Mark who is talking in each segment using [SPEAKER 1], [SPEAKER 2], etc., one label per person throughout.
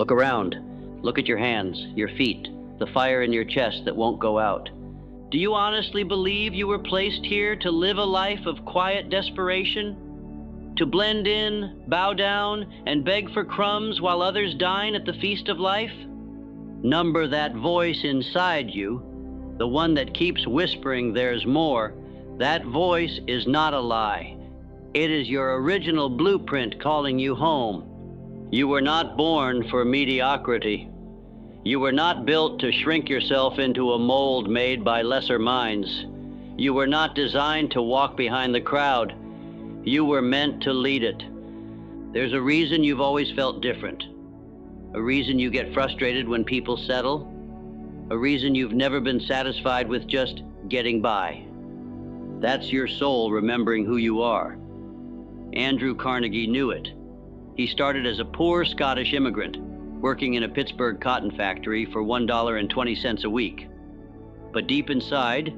[SPEAKER 1] Look around. Look at your hands, your feet, the fire in your chest that won't go out. Do you honestly believe you were placed here to live a life of quiet desperation? To blend in, bow down, and beg for crumbs while others dine at the feast of life? Number that voice inside you, the one that keeps whispering there's more. That voice is not a lie. It is your original blueprint calling you home. You were not born for mediocrity. You were not built to shrink yourself into a mold made by lesser minds. You were not designed to walk behind the crowd. You were meant to lead it. There's a reason you've always felt different. A reason you get frustrated when people settle. A reason you've never been satisfied with just getting by. That's your soul remembering who you are. Andrew Carnegie knew it. He started as a poor Scottish immigrant, working in a Pittsburgh cotton factory for $1.20 a week. But deep inside,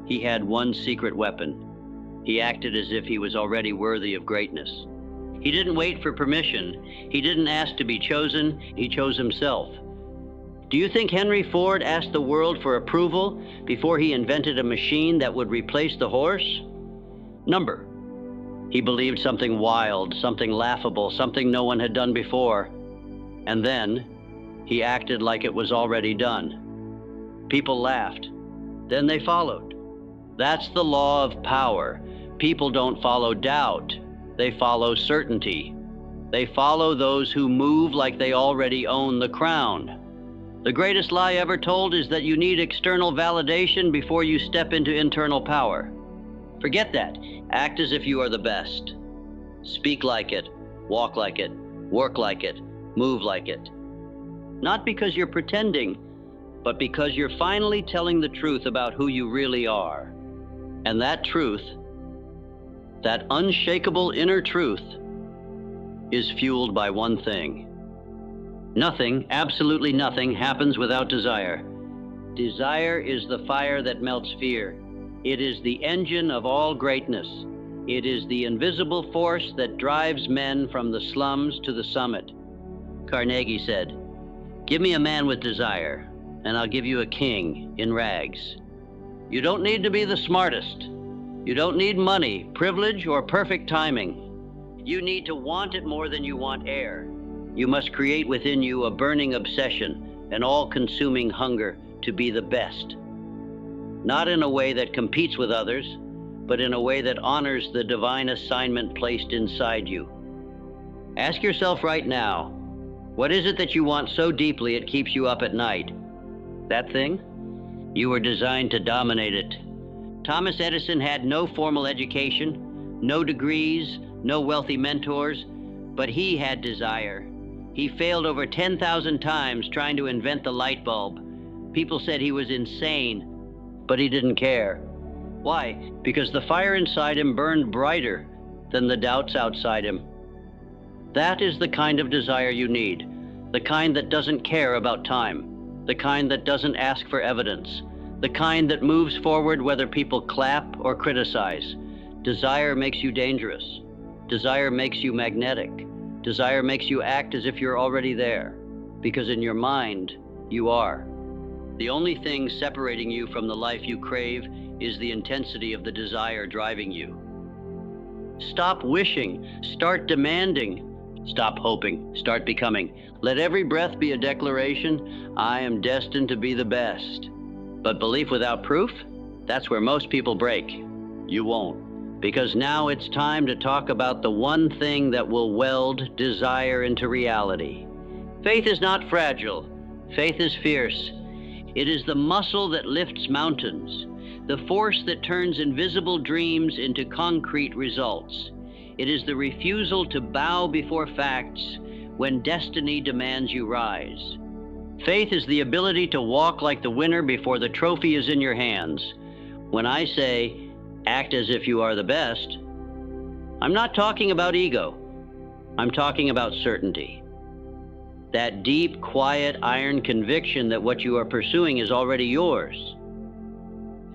[SPEAKER 1] he had one secret weapon. He acted as if he was already worthy of greatness. He didn't wait for permission. He didn't ask to be chosen. He chose himself. Do you think Henry Ford asked the world for approval before he invented a machine that would replace the horse? Number. He believed something wild, something laughable, something no one had done before. And then he acted like it was already done. People laughed. Then they followed. That's the law of power. People don't follow doubt. They follow certainty. They follow those who move like they already own the crown. The greatest lie ever told is that you need external validation before you step into internal power. Forget that. Act as if you are the best. Speak like it, walk like it, work like it, move like it. Not because you're pretending, but because you're finally telling the truth about who you really are. And that truth, that unshakable inner truth, is fueled by one thing. Nothing, absolutely nothing, happens without desire. Desire is the fire that melts fear. It is the engine of all greatness. It is the invisible force that drives men from the slums to the summit. Carnegie said, "Give me a man with desire, and I'll give you a king in rags." You don't need to be the smartest. You don't need money, privilege, or perfect timing. You need to want it more than you want air. You must create within you a burning obsession, an all-consuming hunger to be the best. Not in a way that competes with others, but in a way that honors the divine assignment placed inside you. Ask yourself right now, what is it that you want so deeply it keeps you up at night? That thing? You were designed to dominate it. Thomas Edison had no formal education, no degrees, no wealthy mentors, but he had desire. He failed over 10,000 times trying to invent the light bulb. People said he was insane, but he didn't care. Why? Because the fire inside him burned brighter than the doubts outside him. That is the kind of desire you need, the kind that doesn't care about time, the kind that doesn't ask for evidence, the kind that moves forward whether people clap or criticize. Desire makes you dangerous. Desire makes you magnetic. Desire makes you act as if you're already there, because in your mind, you are. The only thing separating you from the life you crave is the intensity of the desire driving you. Stop wishing, start demanding. Stop hoping, start becoming. Let every breath be a declaration, I am destined to be the best. But belief without proof? That's where most people break. You won't. Because now it's time to talk about the one thing that will weld desire into reality. Faith is not fragile. Faith is fierce. It is the muscle that lifts mountains, the force that turns invisible dreams into concrete results. It is the refusal to bow before facts when destiny demands you rise. Faith is the ability to walk like the winner before the trophy is in your hands. When I say, act as if you are the best, I'm not talking about ego. I'm talking about certainty. That deep, quiet, iron conviction that what you are pursuing is already yours.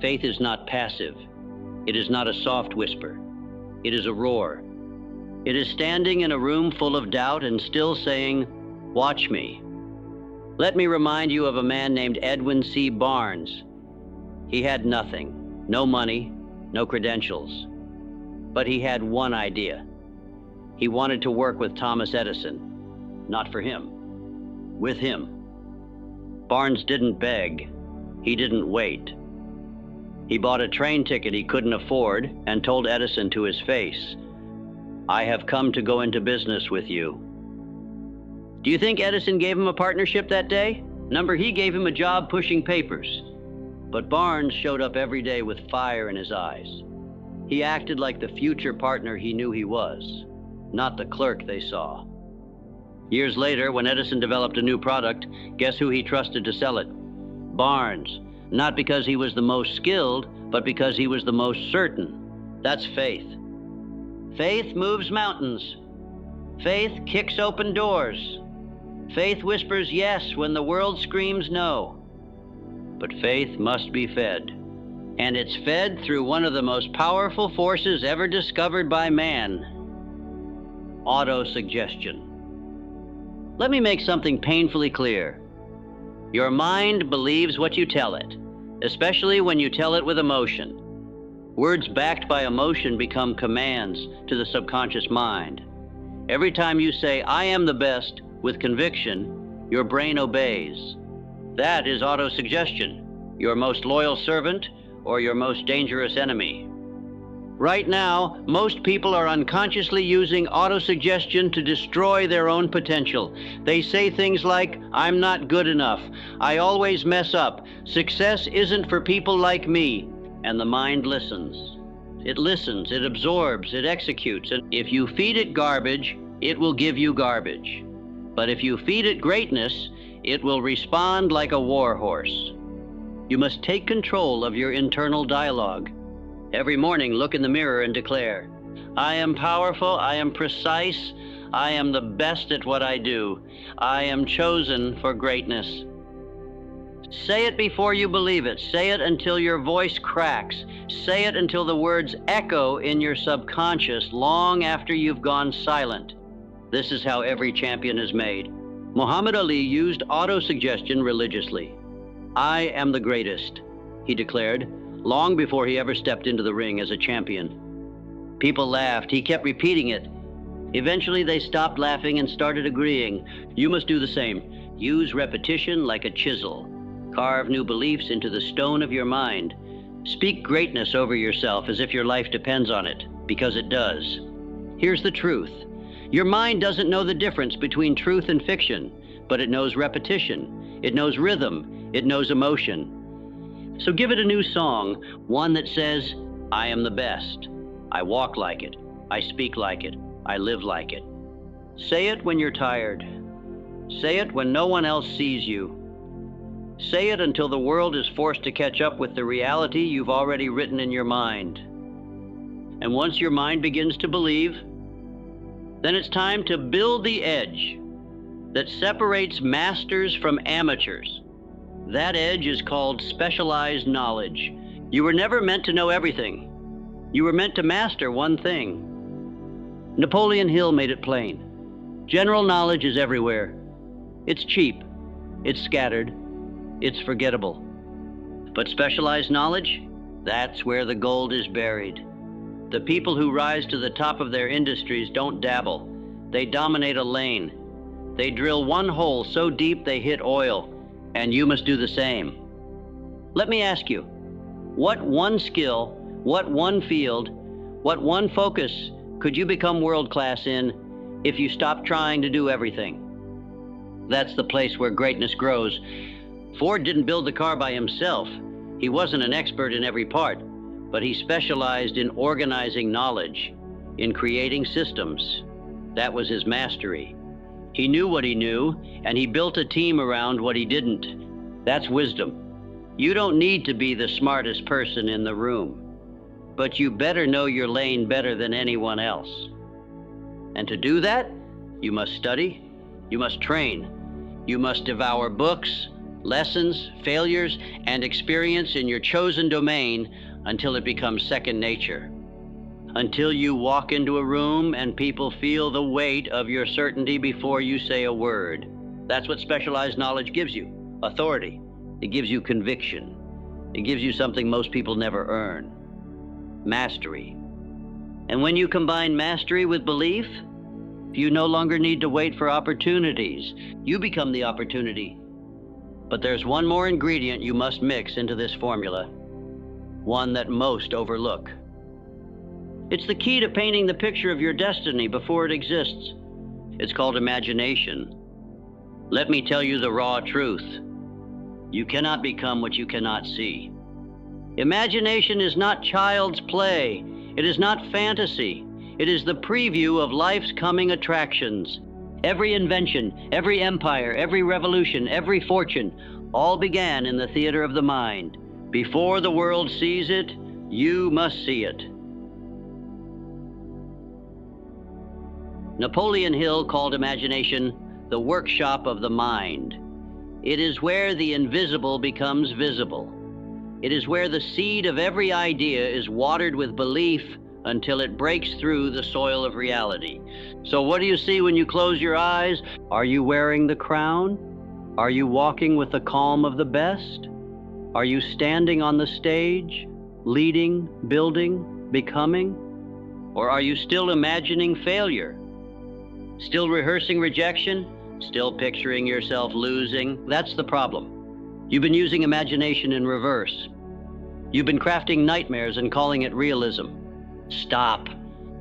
[SPEAKER 1] Faith is not passive. It is not a soft whisper. It is a roar. It is standing in a room full of doubt and still saying, watch me. Let me remind you of a man named Edwin C. Barnes. He had nothing, no money, no credentials, but he had one idea. He wanted to work with Thomas Edison, not for him, with him. Barnes didn't beg, he didn't wait. He bought a train ticket he couldn't afford and told Edison to his face, "I have come to go into business with you." Do you think Edison gave him a partnership that day? He gave him a job pushing papers. But Barnes showed up every day with fire in his eyes. He acted like the future partner he knew he was, not the clerk they saw. Years later, when Edison developed a new product, guess who he trusted to sell it? Barnes. Not because he was the most skilled, but because he was the most certain. That's faith. Faith moves mountains. Faith kicks open doors. Faith whispers yes when the world screams no. But faith must be fed. And it's fed through one of the most powerful forces ever discovered by man: autosuggestion. Let me make something painfully clear. Your mind believes what you tell it, especially when you tell it with emotion. Words backed by emotion become commands to the subconscious mind. Every time you say, "I am the best," with conviction, your brain obeys. That is autosuggestion, your most loyal servant or your most dangerous enemy. Right now, most people are unconsciously using autosuggestion to destroy their own potential. They say things like, "I'm not good enough. I always mess up. Success isn't for people like me." And the mind listens. It listens, it absorbs, it executes. And if you feed it garbage, it will give you garbage. But if you feed it greatness, it will respond like a war horse. You must take control of your internal dialogue. Every morning, look in the mirror and declare, "I am powerful, I am precise, I am the best at what I do. I am chosen for greatness." Say it before you believe it. Say it until your voice cracks. Say it until the words echo in your subconscious long after you've gone silent. This is how every champion is made. Muhammad Ali used autosuggestion religiously. "I am the greatest," he declared, long before he ever stepped into the ring as a champion. People laughed. He kept repeating it. Eventually, they stopped laughing and started agreeing. You must do the same. Use repetition like a chisel. Carve new beliefs into the stone of your mind. Speak greatness over yourself as if your life depends on it, because it does. Here's the truth. Your mind doesn't know the difference between truth and fiction, but it knows repetition. It knows rhythm. It knows emotion. So give it a new song, one that says, "I am the best. I walk like it. I speak like it. I live like it." Say it when you're tired. Say it when no one else sees you. Say it until the world is forced to catch up with the reality you've already written in your mind. And once your mind begins to believe, then it's time to build the edge that separates masters from amateurs. That edge is called specialized knowledge. You were never meant to know everything. You were meant to master one thing. Napoleon Hill made it plain. General knowledge is everywhere. It's cheap. It's scattered. It's forgettable. But specialized knowledge, that's where the gold is buried. The people who rise to the top of their industries don't dabble. They dominate a lane. They drill one hole so deep they hit oil. And you must do the same. Let me ask you, what one skill, what one field, what one focus could you become world-class in if you stopped trying to do everything? That's the place where greatness grows. Ford didn't build the car by himself. He wasn't an expert in every part, but he specialized in organizing knowledge, in creating systems. That was his mastery. He knew what he knew, and he built a team around what he didn't. That's wisdom. You don't need to be the smartest person in the room, but you better know your lane better than anyone else. And to do that, you must study, you must train, you must devour books, lessons, failures, and experience in your chosen domain until it becomes second nature. Until you walk into a room and people feel the weight of your certainty before you say a word. That's what specialized knowledge gives you: authority. It gives you conviction. It gives you something most people never earn: mastery. And when you combine mastery with belief, you no longer need to wait for opportunities. You become the opportunity. But there's one more ingredient you must mix into this formula, one that most overlook. It's the key to painting the picture of your destiny before it exists. It's called imagination. Let me tell you the raw truth. You cannot become what you cannot see. Imagination is not child's play. It is not fantasy. It is the preview of life's coming attractions. Every invention, every empire, every revolution, every fortune, all began in the theater of the mind. Before the world sees it, you must see it. Napoleon Hill called imagination the workshop of the mind. It is where the invisible becomes visible. It is where the seed of every idea is watered with belief until it breaks through the soil of reality. So what do you see when you close your eyes? Are you wearing the crown? Are you walking with the calm of the best? Are you standing on the stage, leading, building, becoming? Or are you still imagining failure? Still rehearsing rejection? Still picturing yourself losing? That's the problem. You've been using imagination in reverse. You've been crafting nightmares and calling it realism. Stop.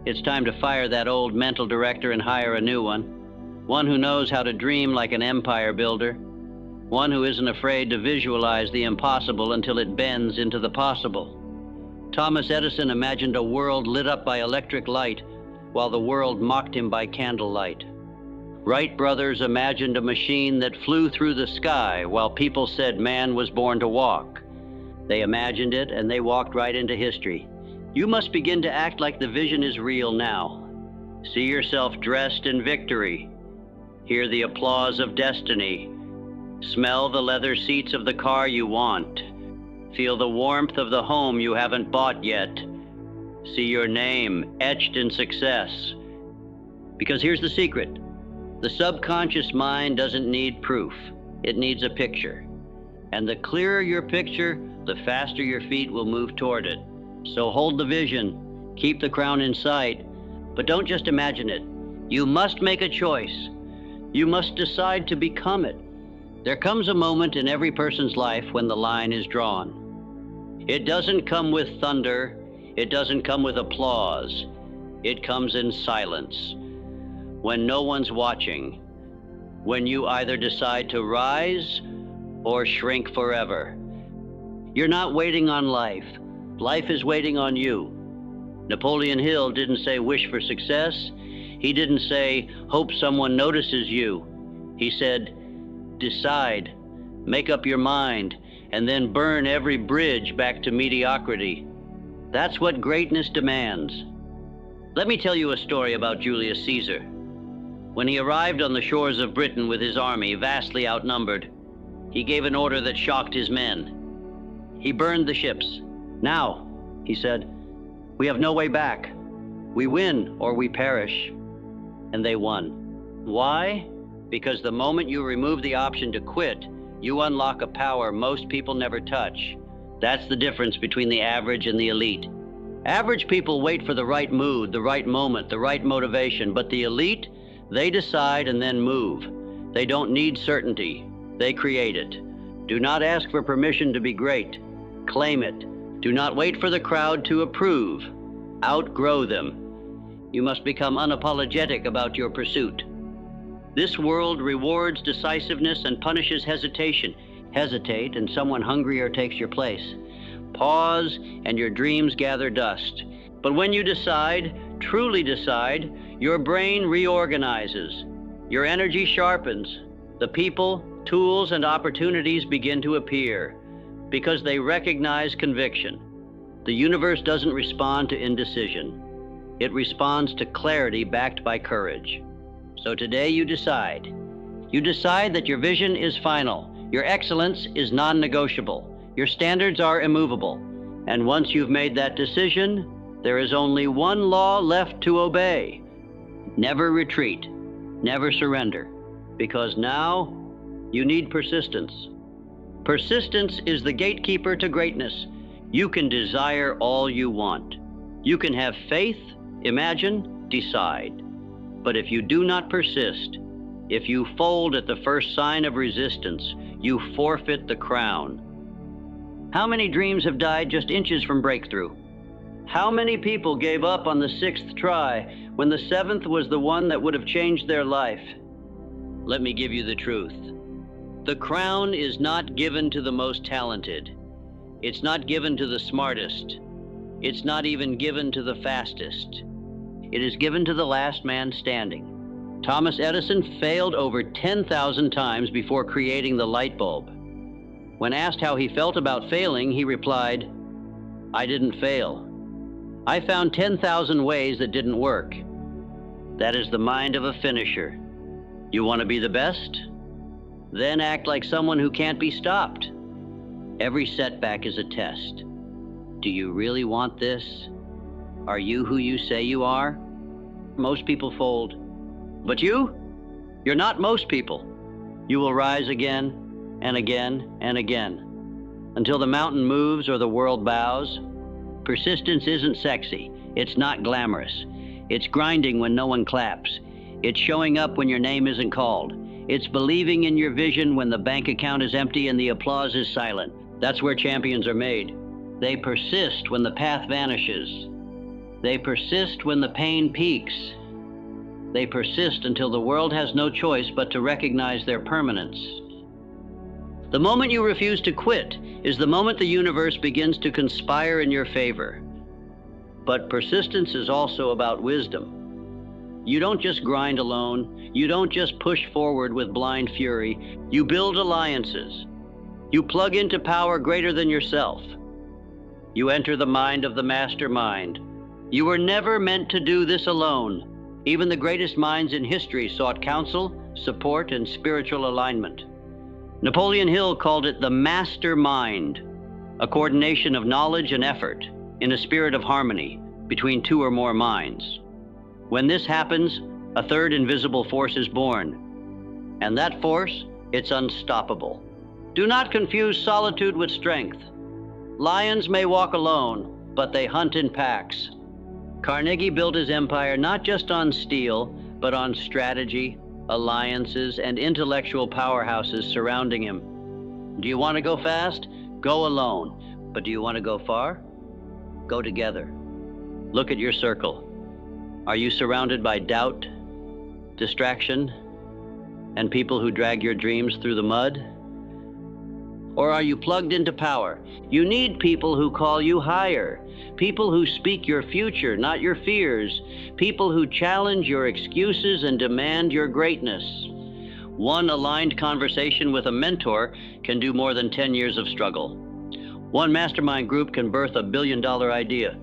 [SPEAKER 1] It's time to fire that old mental director and hire a new one who knows how to dream like an empire builder, one who isn't afraid to visualize the impossible until it bends into the possible. Thomas Edison imagined a world lit up by electric light, while the world mocked him by candlelight. Wright brothers imagined a machine that flew through the sky, while people said man was born to walk. They imagined it, and they walked right into history. You must begin to act like the vision is real now. See yourself dressed in victory. Hear the applause of destiny. Smell the leather seats of the car you want. Feel the warmth of the home you haven't bought yet. See your name etched in success. Because here's the secret. The subconscious mind doesn't need proof. It needs a picture. And the clearer your picture, the faster your feet will move toward it. So hold the vision, keep the crown in sight, but don't just imagine it. You must make a choice. You must decide to become it. There comes a moment in every person's life when the line is drawn. It doesn't come with thunder. It doesn't come with applause. It comes in silence. When no one's watching. When you either decide to rise or shrink forever. You're not waiting on life. Life is waiting on you. Napoleon Hill didn't say wish for success. He didn't say hope someone notices you. He said decide, make up your mind, and then burn every bridge back to mediocrity. That's what greatness demands. Let me tell you a story about Julius Caesar. When he arrived on the shores of Britain with his army vastly outnumbered, he gave an order that shocked his men. He burned the ships. Now, he said, we have no way back. We win or we perish. And they won. Why? Because the moment you remove the option to quit, you unlock a power most people never touch. That's the difference between the average and the elite. Average people wait for the right mood, the right moment, the right motivation, but the elite, they decide and then move. They don't need certainty. They create it. Do not ask for permission to be great. Claim it. Do not wait for the crowd to approve. Outgrow them. You must become unapologetic about your pursuit. This world rewards decisiveness and punishes hesitation. Hesitate, and someone hungrier takes your place. Pause, and your dreams gather dust. But when you decide, truly decide, your brain reorganizes. Your energy sharpens. The people, tools, and opportunities begin to appear because they recognize conviction. The universe doesn't respond to indecision. It responds to clarity backed by courage. So today you decide. You decide that your vision is final. Your excellence is non-negotiable. Your standards are immovable. And once you've made that decision, there is only one law left to obey. Never retreat. Never surrender. Because now you need persistence. Persistence is the gatekeeper to greatness. You can desire all you want. You can have faith, imagine, decide. But if you do not persist, if you fold at the first sign of resistance, you forfeit the crown. How many dreams have died just inches from breakthrough? How many people gave up on the 6th try when the 7th was the one that would have changed their life? Let me give you the truth. The crown is not given to the most talented. It's not given to the smartest. It's not even given to the fastest. It is given to the last man standing. Thomas Edison failed over 10,000 times before creating the light bulb. When asked how he felt about failing, he replied, "I didn't fail. I found 10,000 ways that didn't work." That is the mind of a finisher. You want to be the best? Then act like someone who can't be stopped. Every setback is a test. Do you really want this? Are you who you say you are? Most people fold. But you're not most people. You will rise again and again and again until the mountain moves or the world bows. Persistence isn't sexy. It's not glamorous. It's grinding when no one claps. It's showing up when your name isn't called. It's believing in your vision when the bank account is empty and the applause is silent. That's where champions are made. They persist when the path vanishes. They persist when the pain peaks. They persist until the world has no choice but to recognize their permanence. The moment you refuse to quit is the moment the universe begins to conspire in your favor. But persistence is also about wisdom. You don't just grind alone. You don't just push forward with blind fury. You build alliances. You plug into power greater than yourself. You enter the mind of the mastermind. You were never meant to do this alone. Even the greatest minds in history sought counsel, support, and spiritual alignment. Napoleon Hill called it the mastermind, a coordination of knowledge and effort in a spirit of harmony between two or more minds. When this happens, a third invisible force is born. And that force, it's unstoppable. Do not confuse solitude with strength. Lions may walk alone, but they hunt in packs. Carnegie built his empire not just on steel, but on strategy, alliances, and intellectual powerhouses surrounding him. Do you want to go fast? Go alone. But do you want to go far? Go together. Look at your circle. Are you surrounded by doubt, distraction, and people who drag your dreams through the mud? Or are you plugged into power? You need people who call you higher, people who speak your future, not your fears, people who challenge your excuses and demand your greatness. One aligned conversation with a mentor can do more than 10 years of struggle. One mastermind group can birth $1 billion idea.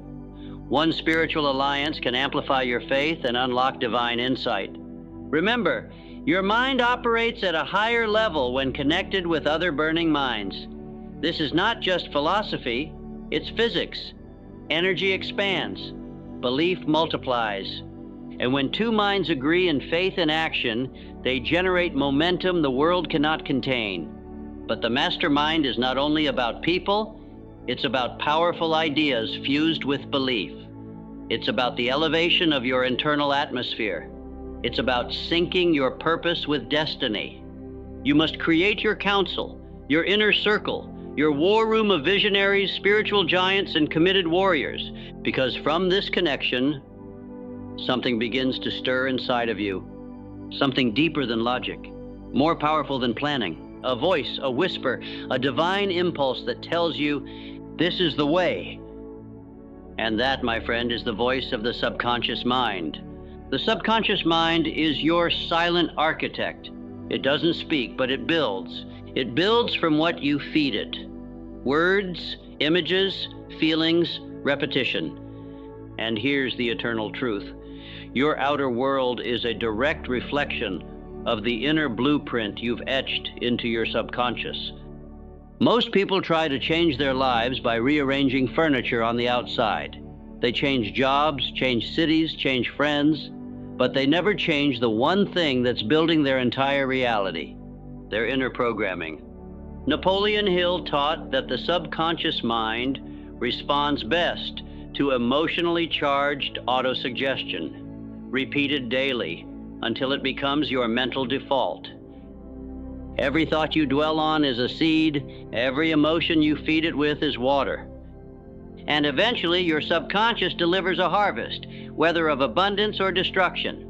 [SPEAKER 1] One spiritual alliance can amplify your faith and unlock divine insight. Remember, your mind operates at a higher level when connected with other burning minds. This is not just philosophy, it's physics. Energy expands, belief multiplies. And when two minds agree in faith and action, they generate momentum the world cannot contain. But the mastermind is not only about people, it's about powerful ideas fused with belief. It's about the elevation of your internal atmosphere. It's about syncing your purpose with destiny. You must create your council, your inner circle, your war room of visionaries, spiritual giants, and committed warriors, because from this connection, something begins to stir inside of you. Something deeper than logic, more powerful than planning, a voice, a whisper, a divine impulse that tells you, this is the way. And that, my friend, is the voice of the subconscious mind. The subconscious mind is your silent architect. It doesn't speak, but it builds. It builds from what you feed it. Words, images, feelings, repetition. And here's the eternal truth. Your outer world is a direct reflection of the inner blueprint you've etched into your subconscious. Most people try to change their lives by rearranging furniture on the outside. They change jobs, change cities, change friends, but they never change the one thing that's building their entire reality: their inner programming. Napoleon Hill taught that the subconscious mind responds best to emotionally charged autosuggestion, repeated daily until it becomes your mental default. Every thought you dwell on is a seed, every emotion you feed it with is water. And eventually your subconscious delivers a harvest, whether of abundance or destruction.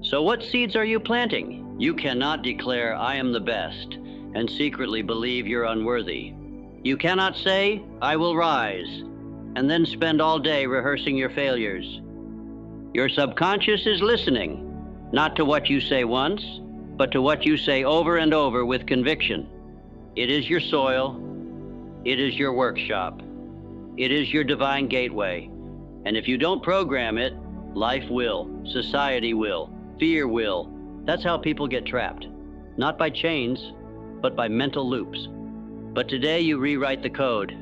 [SPEAKER 1] So what seeds are you planting? You cannot declare, "I am the best," and secretly believe you're unworthy. You cannot say, "I will rise," and then spend all day rehearsing your failures. Your subconscious is listening, not to what you say once, but to what you say over and over with conviction. It is your soil. It is your workshop. It is your divine gateway. And if you don't program it, life will, society will, fear will. That's how people get trapped. Not by chains, but by mental loops. But today you rewrite the code.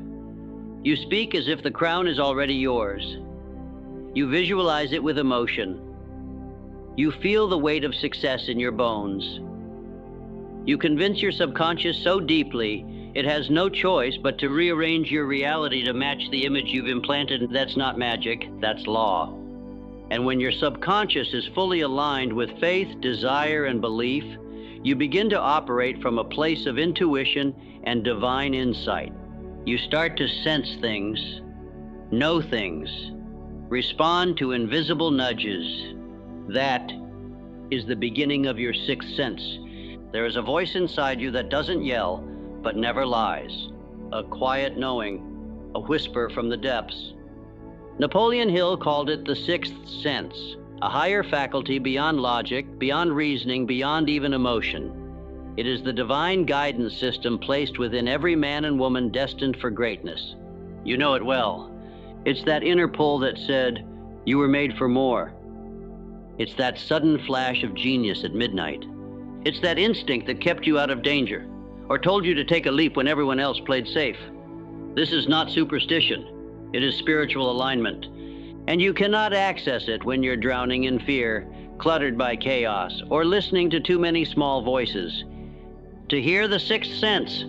[SPEAKER 1] You speak as if the crown is already yours. You visualize it with emotion. You feel the weight of success in your bones. You convince your subconscious so deeply it has no choice but to rearrange your reality to match the image you've implanted. That's not magic, that's law. And when your subconscious is fully aligned with faith, desire, and belief, you begin to operate from a place of intuition and divine insight. You start to sense things, know things, respond to invisible nudges. That is the beginning of your sixth sense. There is a voice inside you that doesn't yell, but never lies. A quiet knowing, a whisper from the depths. Napoleon Hill called it the sixth sense, a higher faculty beyond logic, beyond reasoning, beyond even emotion. It is the divine guidance system placed within every man and woman destined for greatness. You know it well. It's that inner pull that said, "You were made for more." It's that sudden flash of genius at midnight. It's that instinct that kept you out of danger, or told you to take a leap when everyone else played safe. This is not superstition. It is spiritual alignment. And you cannot access it when you're drowning in fear, cluttered by chaos, or listening to too many small voices. To hear the sixth sense,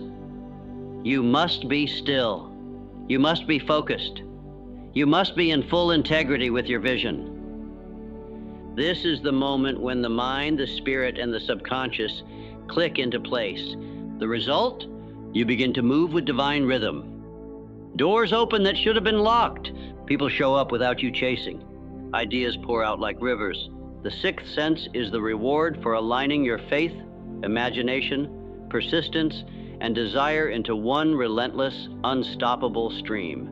[SPEAKER 1] you must be still. You must be focused. You must be in full integrity with your vision. This is the moment when the mind, the spirit, and the subconscious click into place. The result? You begin to move with divine rhythm. Doors open that should have been locked. People show up without you chasing. Ideas pour out like rivers. The sixth sense is the reward for aligning your faith, imagination, persistence, and desire into one relentless, unstoppable stream.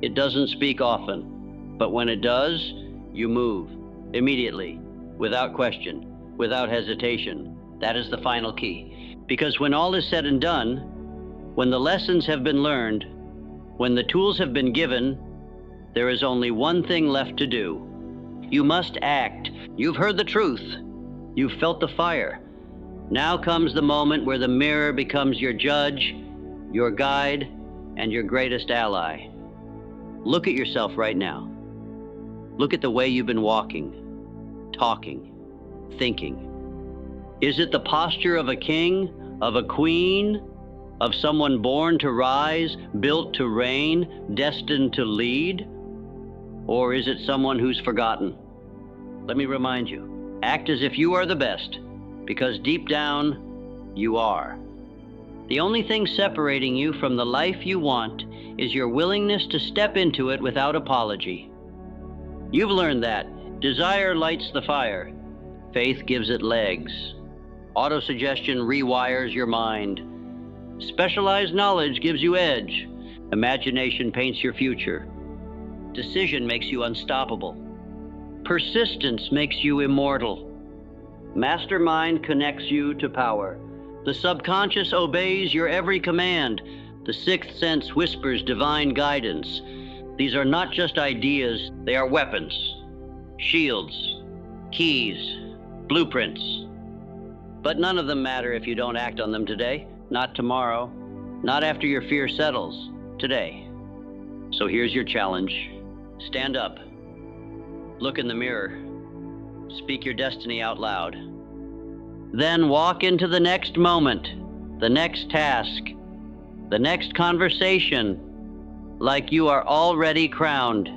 [SPEAKER 1] It doesn't speak often, but when it does, you move. Immediately, without question, without hesitation. That is the final key. Because when all is said and done, when the lessons have been learned, when the tools have been given, there is only one thing left to do. You must act. You've heard the truth. You've felt the fire. Now comes the moment where the mirror becomes your judge, your guide, and your greatest ally. Look at yourself right now. Look at the way you've been walking, talking, thinking. Is it the posture of a king, of a queen, of someone born to rise, built to reign, destined to lead? Or is it someone who's forgotten? Let me remind you, act as if you are the best, because deep down, you are. The only thing separating you from the life you want is your willingness to step into it without apology. You've learned that. Desire lights the fire. Faith gives it legs. Autosuggestion rewires your mind. Specialized knowledge gives you edge. Imagination paints your future. Decision makes you unstoppable. Persistence makes you immortal. Mastermind connects you to power. The subconscious obeys your every command. The sixth sense whispers divine guidance. These are not just ideas, they are weapons, shields, keys, blueprints. But none of them matter if you don't act on them today, not tomorrow, not after your fear settles, today. So here's your challenge. Stand up. Look in the mirror. Speak your destiny out loud. Then walk into the next moment, the next task, the next conversation, like you are already crowned.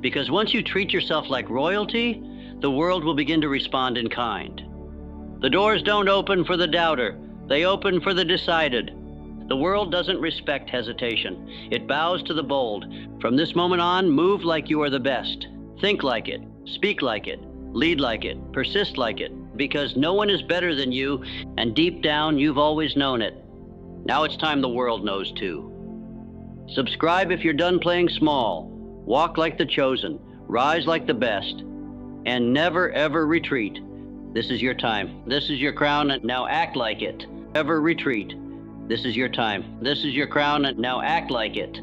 [SPEAKER 1] Because once you treat yourself like royalty, the world will begin to respond in kind. The doors don't open for the doubter, they open for the decided. The world doesn't respect hesitation. It bows to the bold. From this moment on, move like you are the best. Think like it, speak like it, lead like it, persist like it, because no one is better than you, and deep down, you've always known it. Now it's time the world knows too. Subscribe if you're done playing small. Walk like the chosen, rise like the best, and never ever retreat. This is your time. This is your crown, and now act like it. Never retreat. This is your time. This is your crown, and now act like it.